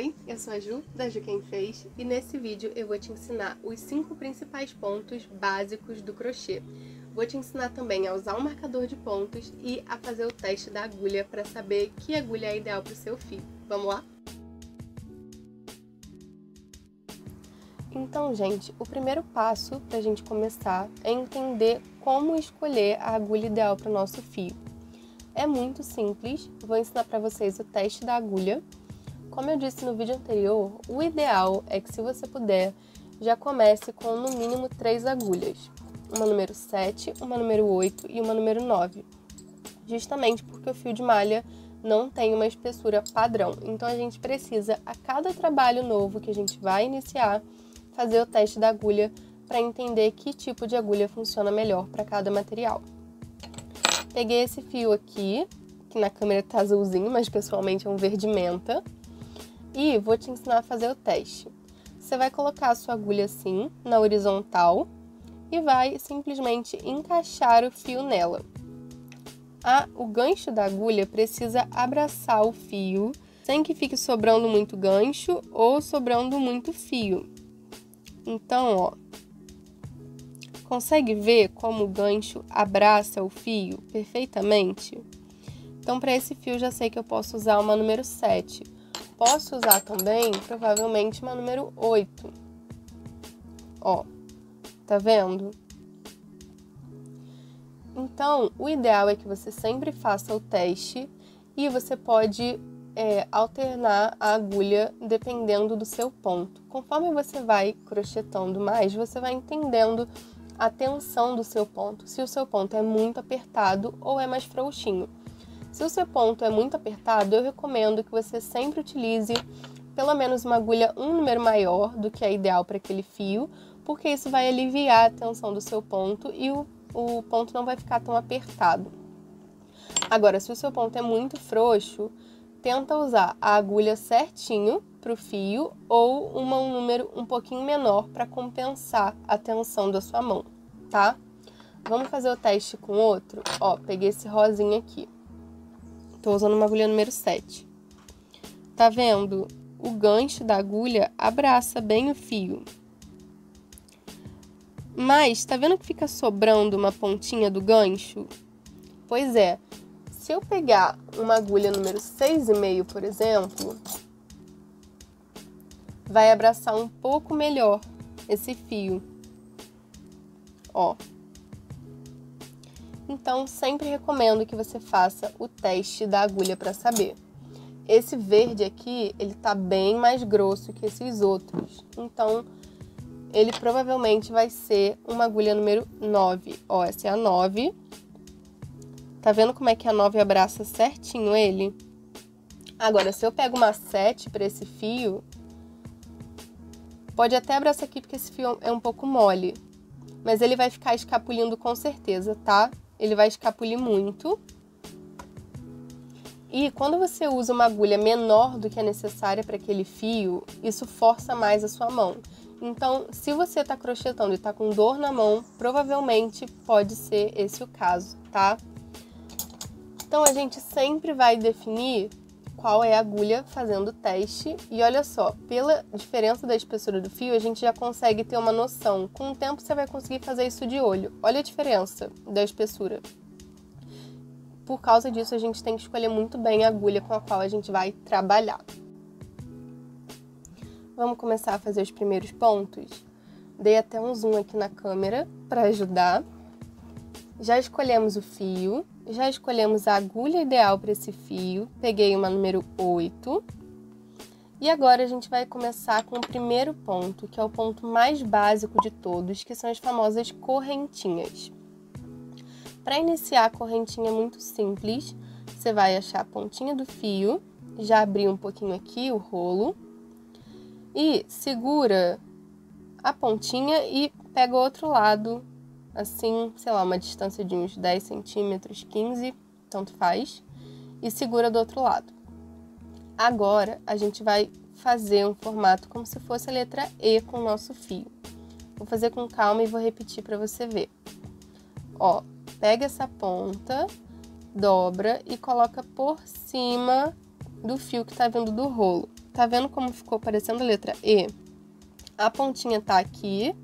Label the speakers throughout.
Speaker 1: Oi, eu sou a Ju, da Ju Quem Fez, e nesse vídeo eu vou te ensinar os 5 principais pontos básicos do crochê. Vou te ensinar também a usar um marcador de pontos e a fazer o teste da agulha para saber que agulha é ideal para o seu fio. Vamos lá? Então, gente, o primeiro passo para a gente começar é entender como escolher a agulha ideal para o nosso fio. É muito simples, vou ensinar para vocês o teste da agulha. Como eu disse no vídeo anterior, o ideal é que, se você puder, já comece com no mínimo 3 agulhas. Uma número 7, uma número 8 e uma número 9. Justamente porque o fio de malha não tem uma espessura padrão. Então a gente precisa, a cada trabalho novo que a gente vai iniciar, fazer o teste da agulha para entender que tipo de agulha funciona melhor para cada material. Peguei esse fio aqui, que na câmera tá azulzinho, mas pessoalmente é um verde menta. E vou te ensinar a fazer o teste. Você vai colocar a sua agulha assim, na horizontal, e vai simplesmente encaixar o fio nela. O gancho da agulha precisa abraçar o fio, sem que fique sobrando muito gancho ou sobrando muito fio. Então, ó, consegue ver como o gancho abraça o fio perfeitamente? Então, para esse fio, já sei que eu posso usar uma número 7. Posso usar também, provavelmente, uma número 8. Ó, tá vendo? Então, o ideal é que você sempre faça o teste e você pode alternar a agulha dependendo do seu ponto. Conforme você vai crochetando mais, você vai entendendo a tensão do seu ponto. Se o seu ponto é muito apertado ou é mais frouxinho. Se o seu ponto é muito apertado, eu recomendo que você sempre utilize pelo menos uma agulha um número maior do que é ideal para aquele fio, porque isso vai aliviar a tensão do seu ponto e o ponto não vai ficar tão apertado. Agora, se o seu ponto é muito frouxo, tenta usar a agulha certinho para o fio ou um número um pouquinho menor para compensar a tensão da sua mão, tá? Vamos fazer o teste com outro? Ó, peguei esse rosinha aqui. Tô usando uma agulha número 7. Tá vendo? O gancho da agulha abraça bem o fio. Mas, tá vendo que fica sobrando uma pontinha do gancho? Pois é, se eu pegar uma agulha número 6,5, por exemplo, vai abraçar um pouco melhor esse fio. Ó. Então, sempre recomendo que você faça o teste da agulha para saber. Esse verde aqui, ele tá bem mais grosso que esses outros. Então, ele provavelmente vai ser uma agulha número 9. Ó, essa é a 9. Tá vendo como é que a 9 abraça certinho ele? Agora, se eu pego uma 7 para esse fio, pode até abraçar aqui porque esse fio é um pouco mole. Mas ele vai ficar escapulindo com certeza, tá? Ele vai escapulir muito. E quando você usa uma agulha menor do que a necessária para aquele fio, isso força mais a sua mão. Então, se você está crochetando e está com dor na mão, provavelmente pode ser esse o caso, tá? Então, a gente sempre vai definir qual é a agulha fazendo o teste. E olha só, pela diferença da espessura do fio, a gente já consegue ter uma noção. Com o tempo, você vai conseguir fazer isso de olho. Olha a diferença da espessura. Por causa disso, a gente tem que escolher muito bem a agulha com a qual a gente vai trabalhar. Vamos começar a fazer os primeiros pontos? Dei até um zoom aqui na câmera para ajudar. Já escolhemos o fio, já escolhemos a agulha ideal para esse fio. Peguei uma número 8. E agora a gente vai começar com o primeiro ponto, que é o ponto mais básico de todos, que são as famosas correntinhas. Para iniciar a correntinha é muito simples. Você vai achar a pontinha do fio, já abrir um pouquinho aqui o rolo e segura a pontinha e pega o outro lado, assim, sei lá, uma distância de uns 10 centímetros, 15, tanto faz, e segura do outro lado. Agora, a gente vai fazer um formato como se fosse a letra E com o nosso fio. Vou fazer com calma e vou repetir para você ver. Ó, pega essa ponta, dobra e coloca por cima do fio que tá vindo do rolo. Tá vendo como ficou parecendo a letra E? A pontinha tá aqui,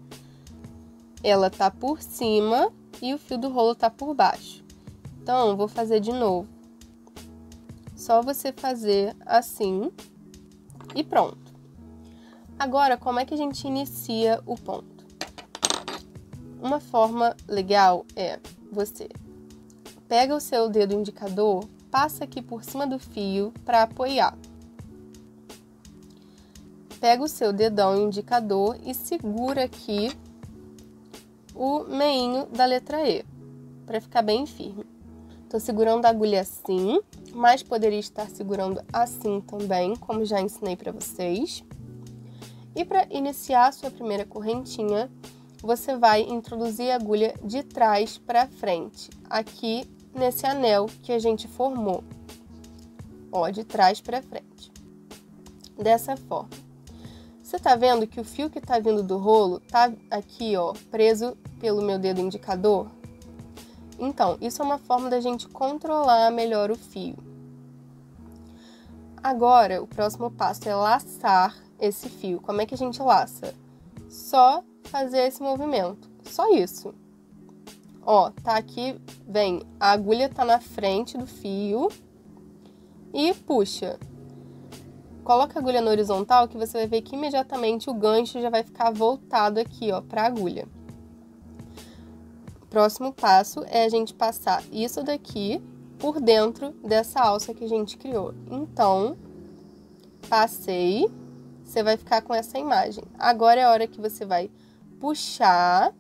Speaker 1: ela tá por cima e o fio do rolo tá por baixo. Então, eu vou fazer de novo. Só você fazer assim e pronto. Agora, como é que a gente inicia o ponto? Uma forma legal é você pega o seu dedo indicador, passa aqui por cima do fio para apoiar. Pega o seu dedão indicador e segura aqui o meinho da letra E, para ficar bem firme. Estou segurando a agulha assim, mas poderia estar segurando assim também, como já ensinei para vocês. E para iniciar a sua primeira correntinha, você vai introduzir a agulha de trás para frente, aqui nesse anel que a gente formou. Ó, de trás para frente. Dessa forma. Você tá vendo que o fio que tá vindo do rolo tá aqui, ó, preso pelo meu dedo indicador? Então, isso é uma forma da gente controlar melhor o fio. Agora, o próximo passo é laçar esse fio. Como é que a gente laça? Só fazer esse movimento. Só isso. Ó, tá aqui, vem, a agulha tá na frente do fio e puxa. Coloca a agulha na horizontal que você vai ver que imediatamente o gancho já vai ficar voltado aqui, ó, pra agulha. Próximo passo é a gente passar isso daqui por dentro dessa alça que a gente criou. Então, passei, você vai ficar com essa imagem. Agora é a hora que você vai puxar,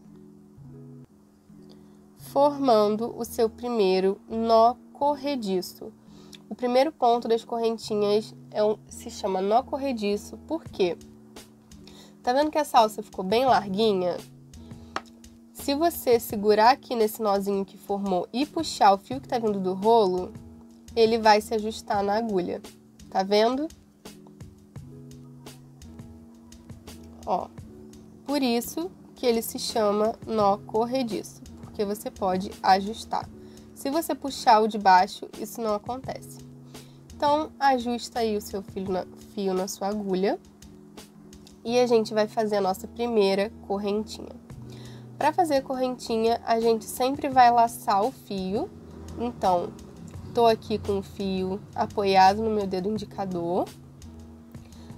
Speaker 1: formando o seu primeiro nó corrediço. O primeiro ponto das correntinhas se chama nó corrediço, por quê? Tá vendo que essa alça ficou bem larguinha? Se você segurar aqui nesse nozinho que formou e puxar o fio que tá vindo do rolo, ele vai se ajustar na agulha. Tá vendo? Ó, por isso que ele se chama nó corrediço, porque você pode ajustar. Se você puxar o de baixo, isso não acontece. Então, ajusta aí o seu fio na sua agulha e a gente vai fazer a nossa primeira correntinha. Para fazer a correntinha, a gente sempre vai laçar o fio. Então, tô aqui com o fio apoiado no meu dedo indicador.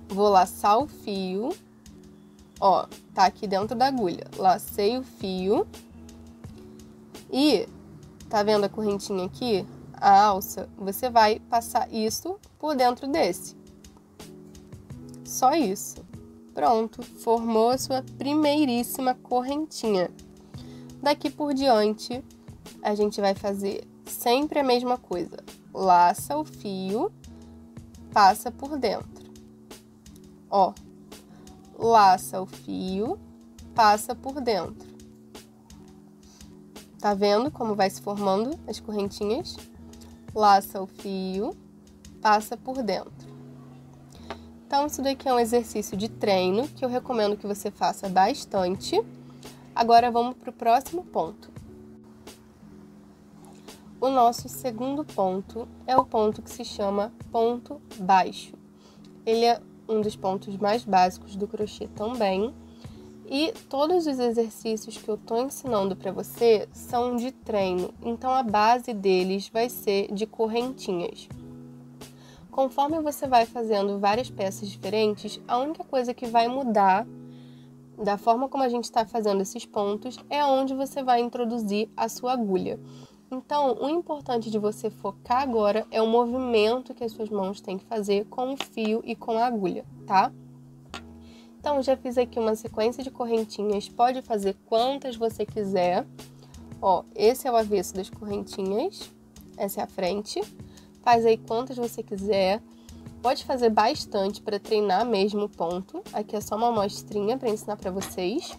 Speaker 1: Vou laçar o fio. Ó, tá aqui dentro da agulha. Lacei o fio. E, tá vendo a correntinha aqui? A alça, você vai passar isso por dentro desse. Só isso. Pronto, formou a sua primeiríssima correntinha. Daqui por diante, a gente vai fazer sempre a mesma coisa. Laça o fio, passa por dentro. Ó, laça o fio, passa por dentro. Tá vendo como vai se formando as correntinhas? Laça o fio, passa por dentro. Então, isso daqui é um exercício de treino que eu recomendo que você faça bastante. Agora, vamos para o próximo ponto. O nosso segundo ponto é o ponto que se chama ponto baixo. Ele é um dos pontos mais básicos do crochê também. E todos os exercícios que eu estou ensinando para você são de treino. Então, a base deles vai ser de correntinhas. Conforme você vai fazendo várias peças diferentes, a única coisa que vai mudar da forma como a gente está fazendo esses pontos é onde você vai introduzir a sua agulha. Então, o importante de você focar agora é o movimento que as suas mãos têm que fazer com o fio e com a agulha, tá? Então, já fiz aqui uma sequência de correntinhas, pode fazer quantas você quiser. Ó, esse é o avesso das correntinhas, essa é a frente. Faz aí quantas você quiser. Pode fazer bastante para treinar mesmo o ponto. Aqui é só uma amostrinha para ensinar para vocês.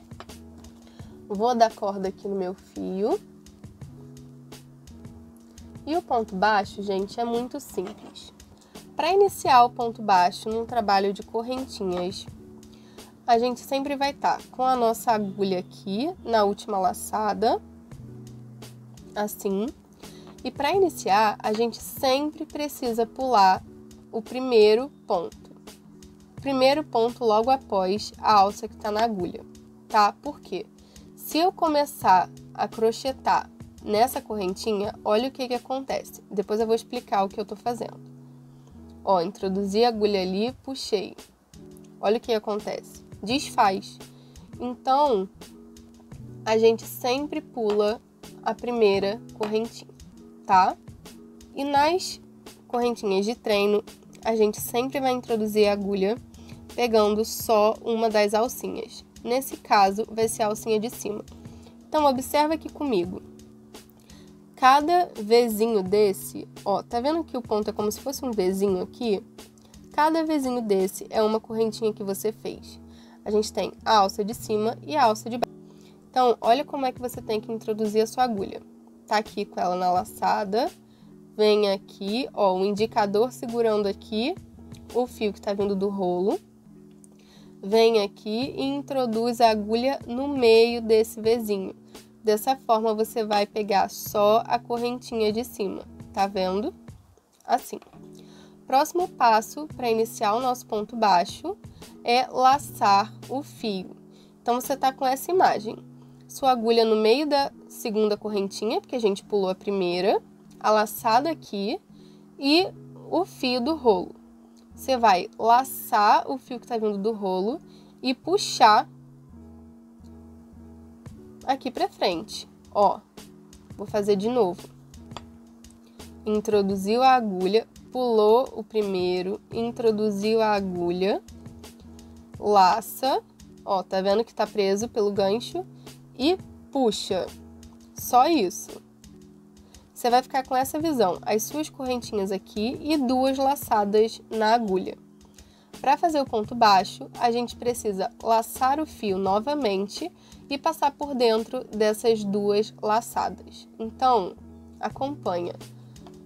Speaker 1: Vou dar corda aqui no meu fio. E o ponto baixo, gente, é muito simples. Para iniciar o ponto baixo num trabalho de correntinhas, a gente sempre vai estar com a nossa agulha aqui na última laçada, assim. E para iniciar, a gente sempre precisa pular o primeiro ponto. primeiro ponto logo após a alça que está na agulha, tá? Por quê? Se eu começar a crochetar nessa correntinha, olha o que acontece. Depois eu vou explicar o que eu tô fazendo. Ó, introduzi a agulha ali, puxei. Olha o que acontece. Desfaz. Então, a gente sempre pula a primeira correntinha, tá? E nas correntinhas de treino, a gente sempre vai introduzir a agulha pegando só uma das alcinhas. Nesse caso, vai ser a alcinha de cima. Então, observa aqui comigo. Cada Vzinho desse, ó, tá vendo que o ponto é como se fosse um Vzinho aqui? Cada Vzinho desse é uma correntinha que você fez. A gente tem a alça de cima e a alça de baixo. Então, olha como é que você tem que introduzir a sua agulha. Tá aqui com ela na laçada, vem aqui, ó, o indicador segurando aqui o fio que tá vindo do rolo. Vem aqui e introduz a agulha no meio desse Vzinho. Dessa forma, você vai pegar só a correntinha de cima, tá vendo? Assim. Próximo passo para iniciar o nosso ponto baixo é laçar o fio. Então, você tá com essa imagem. Sua agulha no meio da segunda correntinha, porque a gente pulou a primeira, a laçada aqui e o fio do rolo. Você vai laçar o fio que tá vindo do rolo e puxar aqui pra frente. Ó, vou fazer de novo. Introduziu a agulha, pulou o primeiro, introduziu a agulha, laça, ó, tá vendo que tá preso pelo gancho e puxa. Só isso. Você vai ficar com essa visão, as suas correntinhas aqui e duas laçadas na agulha. Para fazer o ponto baixo, a gente precisa laçar o fio novamente e passar por dentro dessas duas laçadas. Então, acompanha.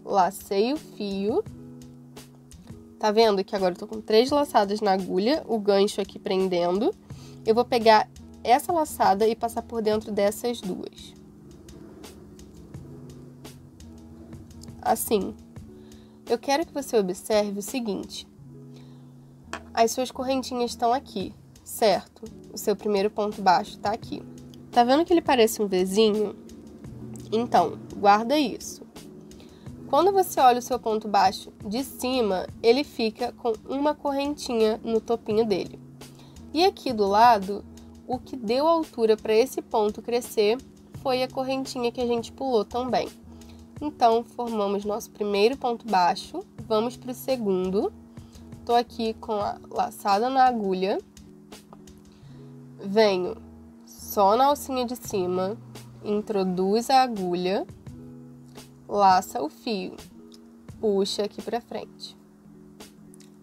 Speaker 1: Lacei o fio. Tá vendo que agora eu tô com 3 laçadas na agulha, o gancho aqui prendendo. Eu vou pegar essa laçada e passar por dentro dessas duas. Assim. Eu quero que você observe o seguinte. As suas correntinhas estão aqui, certo? O seu primeiro ponto baixo tá aqui. Tá vendo que ele parece um Vzinho? Então, guarda isso. Quando você olha o seu ponto baixo de cima, ele fica com uma correntinha no topinho dele. E aqui do lado, o que deu altura para esse ponto crescer foi a correntinha que a gente pulou também. Então, formamos nosso primeiro ponto baixo, vamos para o segundo. Tô aqui com a laçada na agulha, venho só na alcinha de cima, introduz a agulha, laça o fio, puxa aqui pra frente.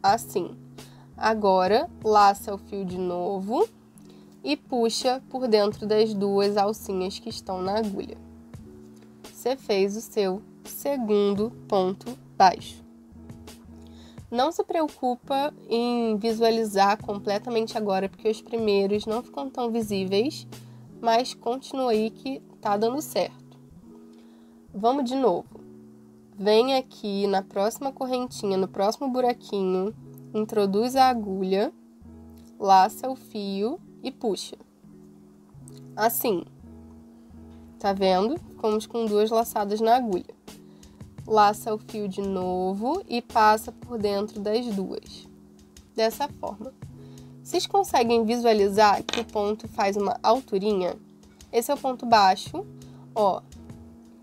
Speaker 1: Assim. Agora, laça o fio de novo e puxa por dentro das duas alcinhas que estão na agulha. Você fez o seu segundo ponto baixo. Não se preocupa em visualizar completamente agora, porque os primeiros não ficam tão visíveis, mas continua aí que tá dando certo. Vamos de novo. Vem aqui na próxima correntinha, no próximo buraquinho, introduz a agulha, laça o fio e puxa. Assim. Tá vendo? Ficamos com duas laçadas na agulha. Laça o fio de novo e passa por dentro das duas. Dessa forma. Vocês conseguem visualizar que o ponto faz uma alturinha? Esse é o ponto baixo. Ó,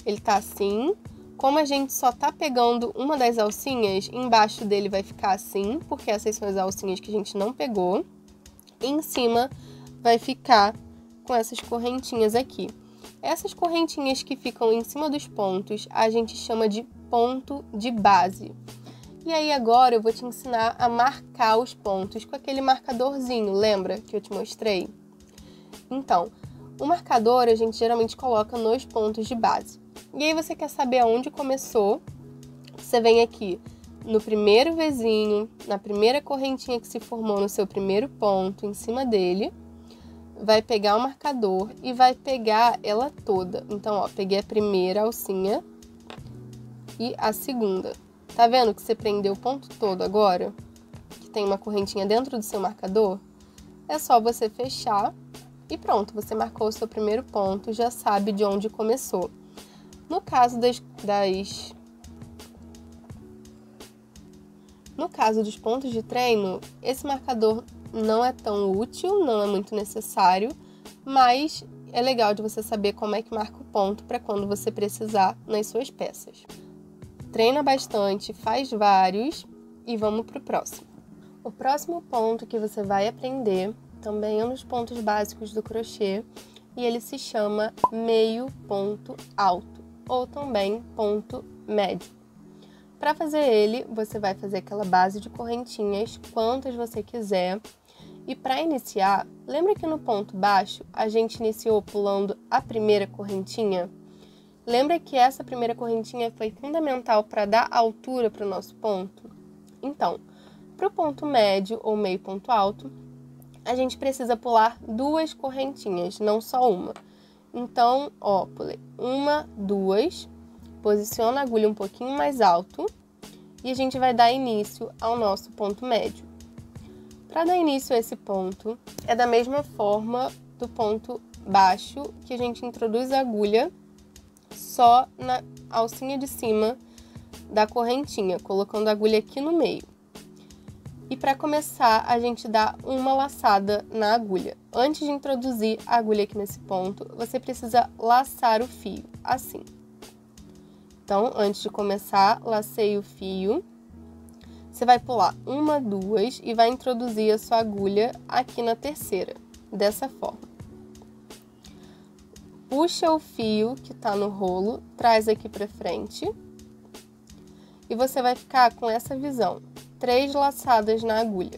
Speaker 1: ele tá assim. Como a gente só tá pegando uma das alcinhas, embaixo dele vai ficar assim, porque essas são as alcinhas que a gente não pegou. E em cima vai ficar com essas correntinhas aqui. Essas correntinhas que ficam em cima dos pontos, a gente chama de ponto de base. E aí agora eu vou te ensinar a marcar os pontos com aquele marcadorzinho, lembra que eu te mostrei? Então, o marcador a gente geralmente coloca nos pontos de base. E aí você quer saber aonde começou, você vem aqui no primeiro Vzinho, na primeira correntinha que se formou no seu primeiro ponto, em cima dele, vai pegar o marcador e vai pegar ela toda. Então, ó, peguei a primeira alcinha e a segunda. Tá vendo que você prendeu o ponto todo agora? Que tem uma correntinha dentro do seu marcador, é só você fechar e pronto, você marcou o seu primeiro ponto, já sabe de onde começou. No caso dos pontos de treino, esse marcador não é tão útil, não é muito necessário, mas é legal de você saber como é que marca o ponto para quando você precisar nas suas peças. Treina bastante, faz vários e vamos para o próximo. O próximo ponto que você vai aprender também é um dos pontos básicos do crochê e ele se chama meio ponto alto ou também ponto médio. Para fazer ele, você vai fazer aquela base de correntinhas, quantas você quiser. E para iniciar, lembra que no ponto baixo a gente iniciou pulando a primeira correntinha? Lembra que essa primeira correntinha foi fundamental para dar altura para o nosso ponto? Então, para o ponto médio ou meio ponto alto, a gente precisa pular 2 correntinhas, não só uma. Então, ó, pulei 1, 2, posiciona a agulha um pouquinho mais alto e a gente vai dar início ao nosso ponto médio. Para dar início a esse ponto, é da mesma forma do ponto baixo que a gente introduz a agulha só na alcinha de cima da correntinha, colocando a agulha aqui no meio. E para começar, a gente dá uma laçada na agulha. Antes de introduzir a agulha aqui nesse ponto, você precisa laçar o fio, assim. Então, antes de começar, lacei o fio. Você vai pular 1, 2 e vai introduzir a sua agulha aqui na terceira, dessa forma. Puxa o fio que está no rolo, traz aqui para frente. E você vai ficar com essa visão, 3 laçadas na agulha.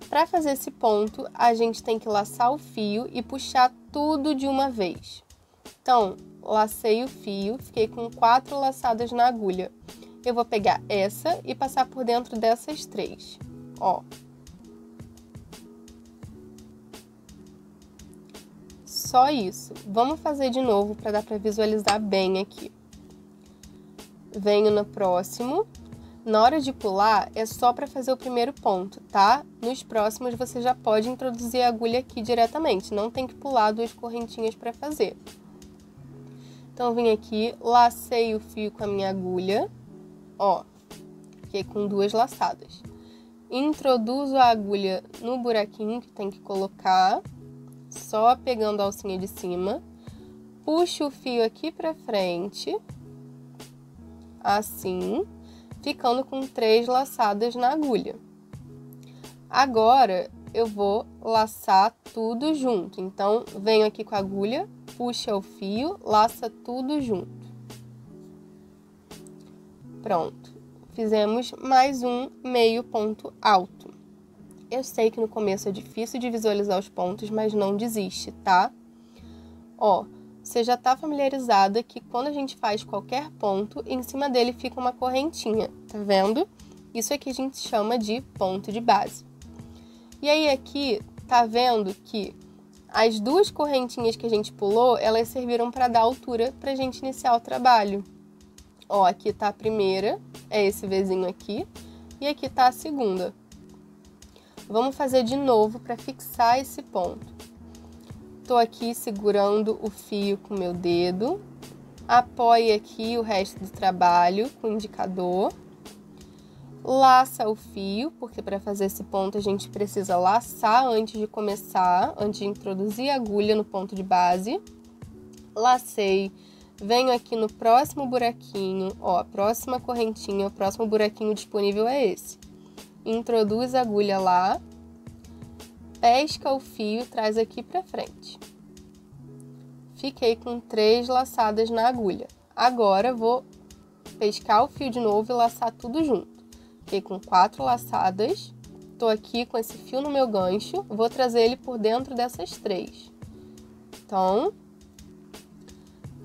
Speaker 1: Para fazer esse ponto, a gente tem que laçar o fio e puxar tudo de uma vez. Então, lacei o fio, fiquei com 4 laçadas na agulha. Eu vou pegar essa e passar por dentro dessas 3, ó. Só isso. Vamos fazer de novo para dar para visualizar bem aqui. Venho no próximo. Na hora de pular, é só para fazer o primeiro ponto, tá? Nos próximos, você já pode introduzir a agulha aqui diretamente. Não tem que pular 2 correntinhas para fazer. Então, vim aqui, lacei o fio com a minha agulha. Ó, fiquei com 2 laçadas. Introduzo a agulha no buraquinho que tem que colocar, só pegando a alcinha de cima. Puxo o fio aqui pra frente, assim, ficando com 3 laçadas na agulha. Agora, eu vou laçar tudo junto. Então, venho aqui com a agulha, puxa o fio, laça tudo junto. Pronto, fizemos mais um meio ponto alto. Eu sei que no começo é difícil de visualizar os pontos, mas não desiste, tá? Ó, você já tá familiarizada que quando a gente faz qualquer ponto, em cima dele fica uma correntinha, tá vendo? Isso aqui a gente chama de ponto de base. E aí aqui, tá vendo que as 2 correntinhas que a gente pulou, elas serviram para dar altura pra gente iniciar o trabalho. Ó, aqui tá a primeira, é esse Vzinho aqui, e aqui tá a segunda. Vamos fazer de novo para fixar esse ponto. Tô aqui segurando o fio com o meu dedo, apoie aqui o resto do trabalho com o indicador, laça o fio, porque para fazer esse ponto a gente precisa laçar antes de começar, antes de introduzir a agulha no ponto de base. Lacei. Venho aqui no próximo buraquinho, ó, a próxima correntinha, o próximo buraquinho disponível é esse. Introduz a agulha lá, pesca o fio, traz aqui pra frente. Fiquei com 3 laçadas na agulha. Agora, vou pescar o fio de novo e laçar tudo junto. Fiquei com 4 laçadas, tô aqui com esse fio no meu gancho, vou trazer ele por dentro dessas 3. Então,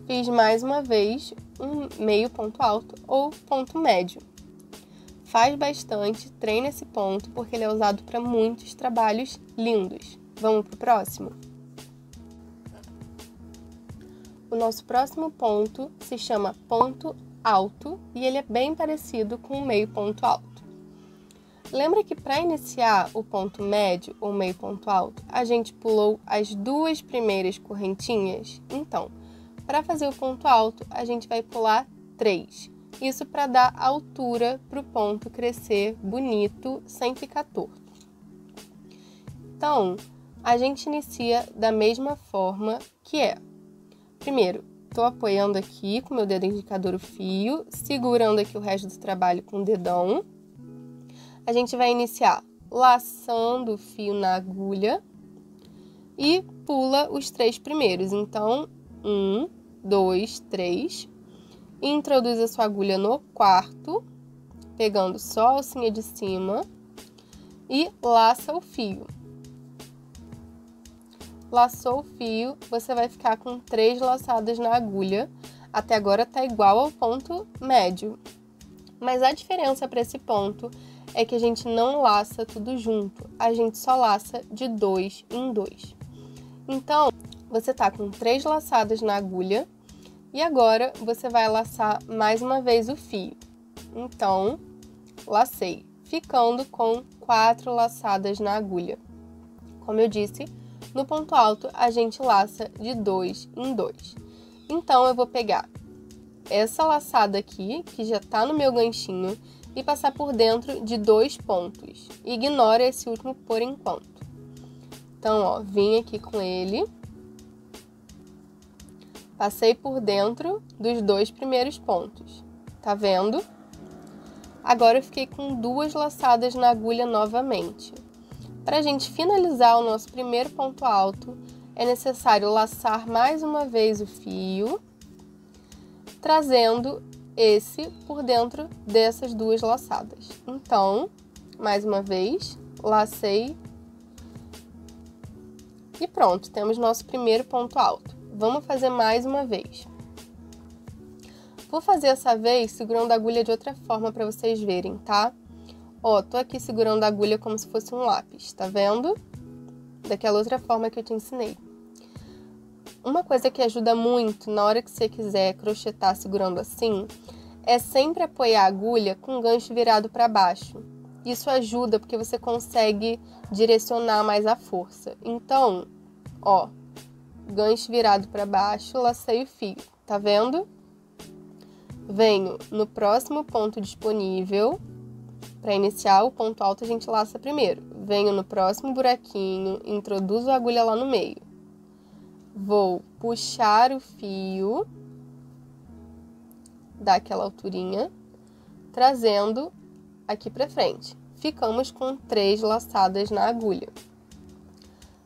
Speaker 1: fiz mais uma vez um meio ponto alto ou ponto médio. Faz bastante, treina esse ponto, porque ele é usado para muitos trabalhos lindos. Vamos pro próximo? O nosso próximo ponto se chama ponto alto e ele é bem parecido com o meio ponto alto. Lembra que para iniciar o ponto médio ou meio ponto alto, a gente pulou as 2 primeiras correntinhas? Então, para fazer o ponto alto, a gente vai pular 3. Isso para dar altura para o ponto crescer bonito, sem ficar torto. Então, a gente inicia da mesma forma que é. Primeiro, estou apoiando aqui com meu dedo indicador o fio, segurando aqui o resto do trabalho com o dedão. A gente vai iniciar laçando o fio na agulha e pula os 3 primeiros. Então, 1, 2, 3. Introduz a sua agulha no 4º, pegando só a alcinha de cima e laça o fio. Laçou o fio, você vai ficar com 3 laçadas na agulha. Até agora tá igual ao ponto médio. Mas a diferença para esse ponto é que a gente não laça tudo junto, a gente só laça de 2 em 2. Então, você tá com 3 laçadas na agulha e agora você vai laçar mais uma vez o fio. Então, lacei, ficando com 4 laçadas na agulha. Como eu disse, no ponto alto a gente laça de 2 em 2. Então, eu vou pegar essa laçada aqui, que já tá no meu ganchinho, e passar por dentro de 2 pontos. Ignora esse último por enquanto. Então, ó, vim aqui com ele. Passei por dentro dos 2 primeiros pontos. Tá vendo? Agora eu fiquei com 2 laçadas na agulha novamente. Para a gente finalizar o nosso primeiro ponto alto, é necessário laçar mais uma vez o fio, trazendo esse por dentro dessas 2 laçadas. Então, mais uma vez, lacei e pronto, temos nosso primeiro ponto alto. Vamos fazer mais uma vez. Vou fazer essa vez segurando a agulha de outra forma para vocês verem, tá? Ó, tô aqui segurando a agulha como se fosse um lápis, tá vendo? Daquela outra forma que eu te ensinei. Uma coisa que ajuda muito na hora que você quiser crochetar segurando assim, é sempre apoiar a agulha com o gancho virado para baixo. Isso ajuda porque você consegue direcionar mais a força. Então, ó, gancho virado para baixo, lacei o fio, tá vendo? Venho no próximo ponto disponível. Para iniciar o ponto alto, a gente laça primeiro. Venho no próximo buraquinho, introduzo a agulha lá no meio. Vou puxar o fio, dar aquela alturinha, trazendo aqui para frente. Ficamos com 3 laçadas na agulha.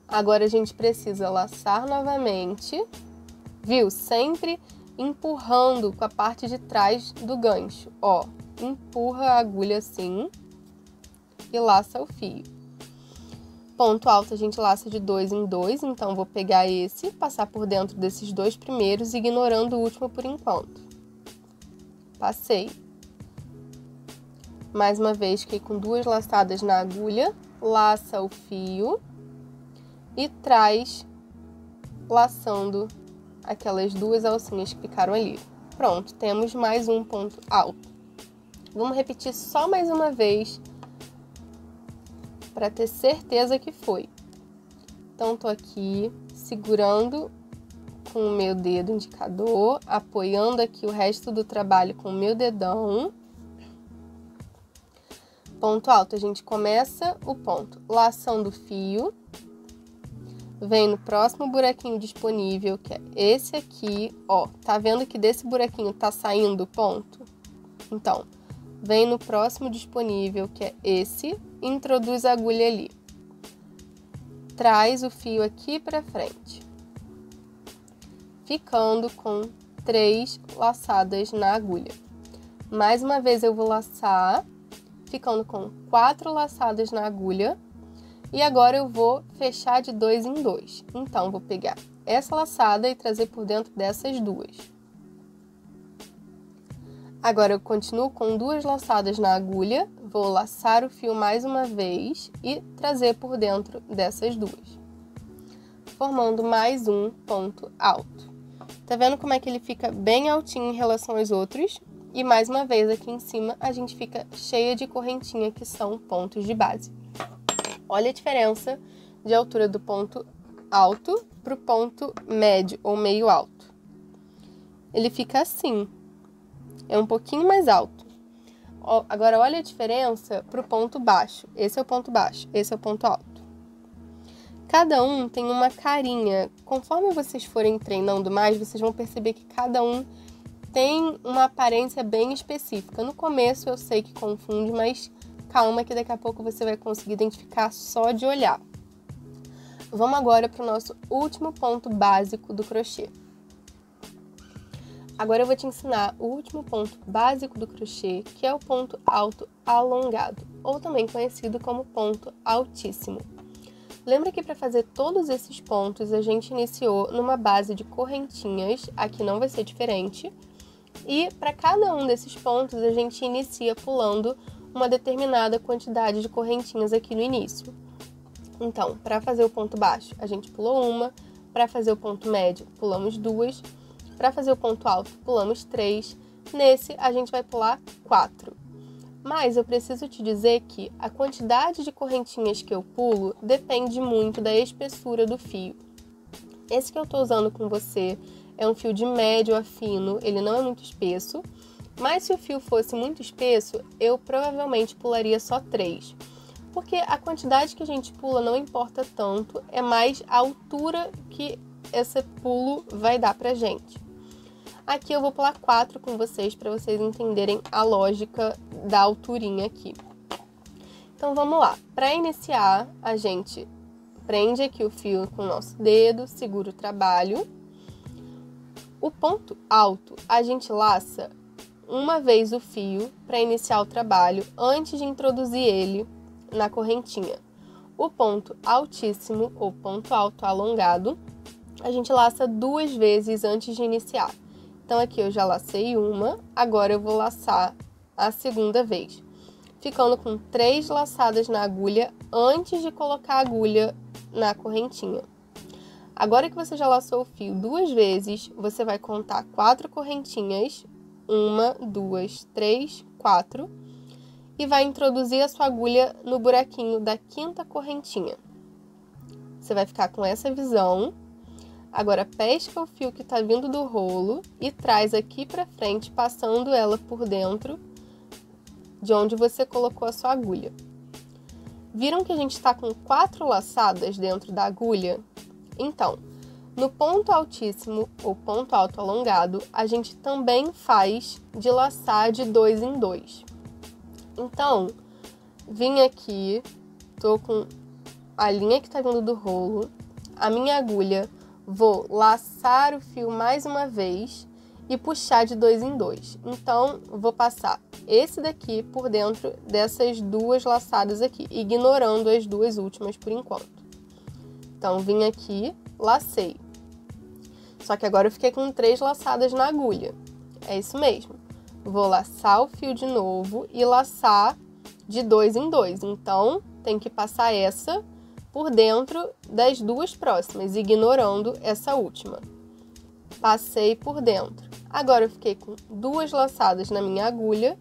Speaker 1: Agora a gente precisa laçar novamente, viu? Sempre empurrando com a parte de trás do gancho, ó. Empurra a agulha assim e laça o fio. Ponto alto a gente laça de 2 em 2, então vou pegar esse, passar por dentro desses 2 primeiros, ignorando o último por enquanto. Passei. Mais uma vez, fiquei com 2 laçadas na agulha, laça o fio e traz laçando aquelas 2 alcinhas que ficaram ali. Pronto, temos mais um ponto alto. Vamos repetir só mais uma vez para ter certeza que foi. Então, tô aqui segurando com o meu dedo indicador, apoiando aqui o resto do trabalho com o meu dedão. Ponto alto, a gente começa o ponto laçando o fio, vem no próximo buraquinho disponível, que é esse aqui, ó. Tá vendo que desse buraquinho tá saindo o ponto? Então, vem no próximo disponível, que é esse, introduz a agulha ali. Traz o fio aqui pra frente, ficando com 3 laçadas na agulha. Mais uma vez eu vou laçar, ficando com 4 laçadas na agulha. E agora eu vou fechar de 2 em 2. Então, vou pegar essa laçada e trazer por dentro dessas 2. Agora eu continuo com 2 laçadas na agulha, vou laçar o fio mais uma vez e trazer por dentro dessas 2, formando mais um ponto alto. Tá vendo como é que ele fica bem altinho em relação aos outros? E mais uma vez aqui em cima a gente fica cheia de correntinha, que são pontos de base. Olha a diferença de altura do ponto alto para o ponto médio ou meio alto. Ele fica assim, é um pouquinho mais alto. Agora olha a diferença para o ponto baixo. Esse é o ponto baixo, esse é o ponto alto. Cada um tem uma carinha. Conforme vocês forem treinando mais, vocês vão perceber que cada um tem uma aparência bem específica. No começo eu sei que confunde, mas calma que daqui a pouco você vai conseguir identificar só de olhar. Vamos agora para o nosso último ponto básico do crochê. Agora eu vou te ensinar o último ponto básico do crochê, que é o ponto alto alongado, ou também conhecido como ponto altíssimo. Lembra que para fazer todos esses pontos a gente iniciou numa base de correntinhas, aqui não vai ser diferente, e para cada um desses pontos a gente inicia pulando uma determinada quantidade de correntinhas aqui no início. Então, para fazer o ponto baixo a gente pulou uma, para fazer o ponto médio pulamos duas, para fazer o ponto alto pulamos três, nesse a gente vai pular 4. Mas eu preciso te dizer que a quantidade de correntinhas que eu pulo depende muito da espessura do fio. Esse que eu estou usando com você é um fio de médio a fino, ele não é muito espesso, mas se o fio fosse muito espesso, eu provavelmente pularia só 3. Porque a quantidade que a gente pula não importa tanto, é mais a altura que esse pulo vai dar pra gente. Aqui eu vou pular 4 com vocês, para vocês entenderem a lógica da alturinha aqui. Então vamos lá. Para iniciar, a gente prende aqui o fio com o nosso dedo, segura o trabalho. O ponto alto, a gente laça uma vez o fio para iniciar o trabalho, antes de introduzir ele na correntinha. O ponto altíssimo, ou ponto alto alongado, a gente laça 2 vezes antes de iniciar. Então aqui eu já lacei uma, agora eu vou laçar a segunda vez, ficando com 3 laçadas na agulha antes de colocar a agulha na correntinha. Agora que você já laçou o fio 2 vezes, você vai contar 4 correntinhas, 1, 2, 3, 4, e vai introduzir a sua agulha no buraquinho da 5ª correntinha. Você vai ficar com essa visão. Agora pesca o fio que está vindo do rolo e traz aqui para frente, passando ela por dentro de onde você colocou a sua agulha. Viram que a gente está com 4 laçadas dentro da agulha? Então, no ponto altíssimo ou ponto alto alongado, a gente também faz de laçar de 2 em 2. Então, vim aqui, tô com a linha que está vindo do rolo, a minha agulha, vou laçar o fio mais uma vez e puxar de 2 em 2. Então, vou passar esse daqui por dentro dessas 2 laçadas aqui, ignorando as 2 últimas por enquanto. Então, vim aqui, lacei. Só que agora eu fiquei com 3 laçadas na agulha. É isso mesmo. Vou laçar o fio de novo e laçar de 2 em 2. Então, tem que passar essa por dentro das 2 próximas, ignorando essa última. Passei por dentro. Agora eu fiquei com 2 laçadas na minha agulha,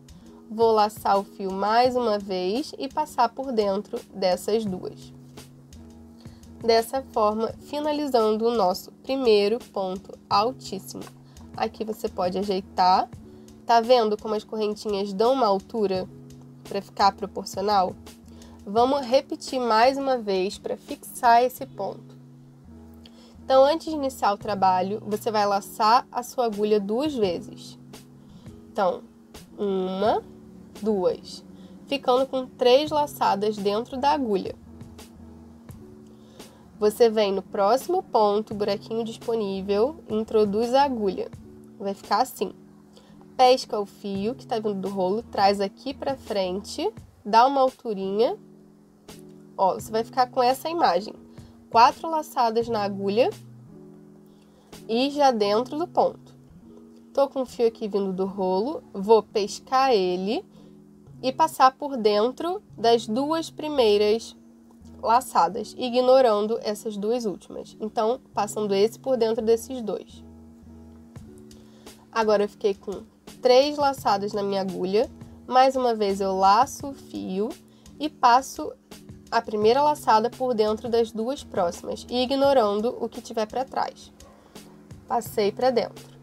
Speaker 1: vou laçar o fio mais uma vez e passar por dentro dessas 2. Dessa forma, finalizando o nosso primeiro ponto altíssimo. Aqui você pode ajeitar. Tá vendo como as correntinhas dão uma altura para ficar proporcional? Vamos repetir mais uma vez para fixar esse ponto. Então, antes de iniciar o trabalho, você vai laçar a sua agulha 2 vezes. Então, 1, 2, ficando com 3 laçadas dentro da agulha. Você vem no próximo ponto, buraquinho disponível, introduz a agulha. Vai ficar assim. Pesca o fio que está vindo do rolo, traz aqui para frente, dá uma alturinha. Ó, você vai ficar com essa imagem. 4 laçadas na agulha e já dentro do ponto. Tô com o fio aqui vindo do rolo, vou pescar ele e passar por dentro das 2 primeiras laçadas, ignorando essas 2 últimas. Então, passando esse por dentro desses 2. Agora eu fiquei com 3 laçadas na minha agulha, mais uma vez eu laço o fio e passo a primeira laçada por dentro das 2 próximas, e ignorando o que tiver para trás. Passei para dentro.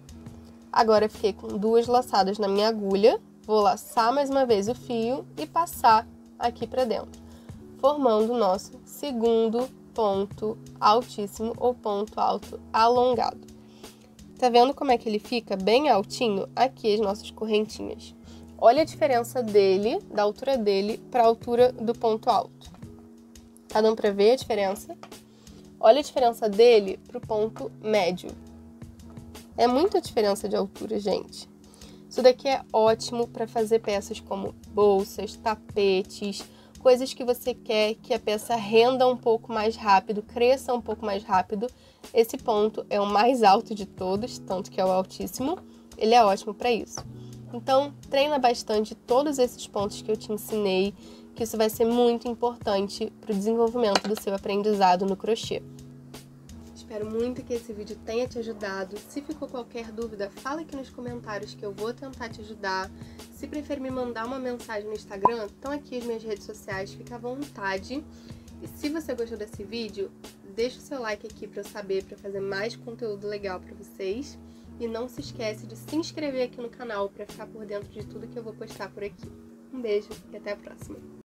Speaker 1: Agora fiquei com 2 laçadas na minha agulha, vou laçar mais uma vez o fio e passar aqui para dentro, formando o nosso segundo ponto altíssimo ou ponto alto alongado. Tá vendo como é que ele fica bem altinho? Aqui as nossas correntinhas. Olha a diferença dele, da altura dele, para a altura do ponto alto. Tá dando para ver a diferença? Olha a diferença dele para o ponto médio. É muita diferença de altura, gente. Isso daqui é ótimo para fazer peças como bolsas, tapetes, coisas que você quer que a peça renda um pouco mais rápido, cresça um pouco mais rápido. Esse ponto é o mais alto de todos, tanto que é o altíssimo. Ele é ótimo para isso. Então, treina bastante todos esses pontos que eu te ensinei, que isso vai ser muito importante para o desenvolvimento do seu aprendizado no crochê. Espero muito que esse vídeo tenha te ajudado. Se ficou qualquer dúvida, fala aqui nos comentários que eu vou tentar te ajudar. Se preferir me mandar uma mensagem no Instagram, estão aqui as minhas redes sociais, fica à vontade. E se você gostou desse vídeo, deixa o seu like aqui para eu saber, para fazer mais conteúdo legal para vocês. E não se esquece de se inscrever aqui no canal para ficar por dentro de tudo que eu vou postar por aqui. Um beijo e até a próxima!